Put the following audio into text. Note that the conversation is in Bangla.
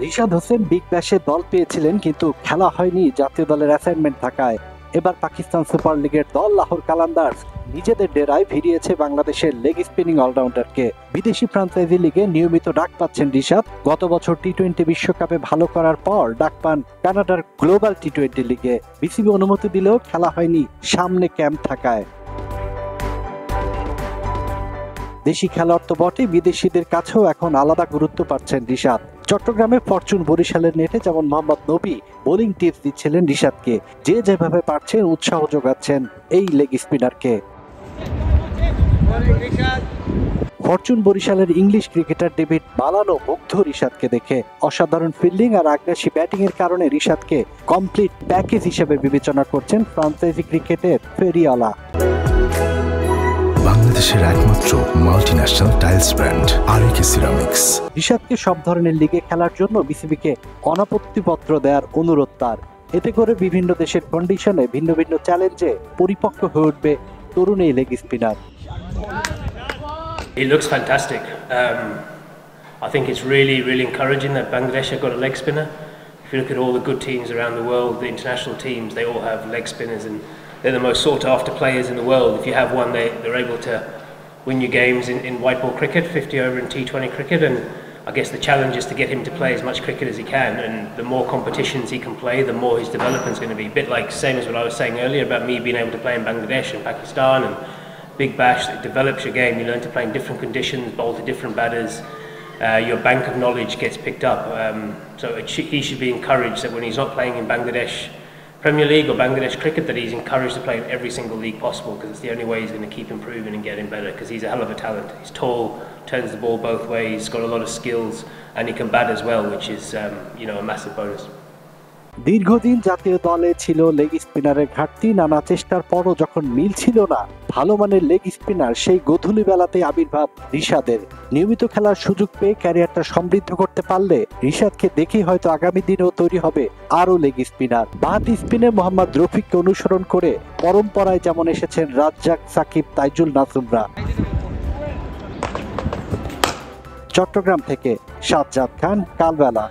রিশাদ হোসেন বিগ ব্যাশে দল পেয়েছিলেন, কিন্তু খেলা হয়নি জাতীয় দলের অ্যাসাইনমেন্ট থাকায়। এবার পাকিস্তান সুপার লিগের দল লাহোর কালান্দার্স নিজেদের ডেরায় ভিড়িয়েছে বাংলাদেশের লেগ স্পিনিং অলরাউন্ডারকে। বিদেশি ফ্রাঞ্চাইজি লিগে নিয়মিত ডাক পাচ্ছেন রিশাদ। গত বছর টি-20 বিশ্বকাপে ভালো করার পর ডাক পান কানাডার গ্লোবাল টি-20 লিগে। বিসিবি অনুমতি দিলেও খেলা হয়নি সামনে ক্যাম্প থাকায়। দেশি খেলোয়াড় তো বটে, বিদেশিদের কাছেও এখন আলাদা গুরুত্ব পাচ্ছেন রিশাদ। চট্টগ্রামে ফরচুন বরিশালের নেটে যেমন মোহাম্মদ নবী বোলিং টিপস দিচ্ছিলেন রিশাদকে, যে যেভাবে পারছেন উৎসাহ যোগাচ্ছেন এই লেগ স্পিনারকে। ফরচুন বরিশালের ইংলিশ ক্রিকেটার ডেভিড মালানো মুগ্ধ রিশাদকে দেখে। অসাধারণ ফিল্ডিং আর আগ্রাসী ব্যাটিং এর কারণে রিশাদকে কমপ্লিট প্যাকেজ হিসেবে বিবেচনা করছেন ফ্রাঞ্চাইজি ক্রিকেটের ফেরিওয়ালা। বাংলাদেশের একমাত্র মাল্টিন্যাশনাল টাইলস ব্র্যান্ড আরএকে সিরামিক্স। রিশাদকে সব ধরনের লিগে খেলার জন্য বিসিবিকে অনাপত্তিপত্র দেওয়ার অনুরোধ তার। এতে করে বিভিন্ন দেশের কন্ডিশনে ভিন্ন ভিন্ন চ্যালেঞ্জে পরিপক্ক হয়ে উঠবে তরুণ এই leg spinner. He looks fantastic. I think it's really encouraging that Bangladesh have got a leg spinner. If you look at all the good teams around the world, the international teams, they all have leg spinners, and they're the most sought after players in the world. If you have one, they're able to win your games in white ball cricket, 50 over in T20 cricket, and I guess the challenge is to get him to play as much cricket as he can, and the more competitions he can play, the more his development's going to be. A bit like same as what I was saying earlier about me being able to play in Bangladesh and Pakistan and Big Bash. It develops your game. You learn to play in different conditions, bowl to different batters. Your bank of knowledge gets picked up. So he should be encouraged that when he's not playing in Bangladesh Premier League or Bangladesh cricket, that he's encouraged to play in every single league possible, because it's the only way he's going to keep improving and getting better, because he's a hell of a talent. He's tall, turns the ball both ways, he's got a lot of skills, and he can bat as well, which is a massive bonus. দীর্ঘদিন জাতীয় দলে ছিল লেগ স্পিনারের ঘাটতি। নানা চেষ্টার পরও যখন মিলছিল না ভালো মানের লেগ স্পিনার, সেই গোধূলি বেলাতে আবির্ভাব রিশাদের। নিয়মিত খেলার সুযোগ পেয়ে ক্যারিয়ারটা সমৃদ্ধ করতে পারলে রিশাদকে দেখেই হয়তো আগামী দিনেও তৈরি হবে আরও লেগ স্পিনার। বাঁহাতি স্পিনে মোহাম্মদ রফিককে অনুসরণ করে পরম্পরায় যেমন এসেছেন রাজ্জাক, সাকিব, তাইজুল নাজুমরা। চট্টগ্রাম থেকে সাজ্জাদ খান, কালবেলা।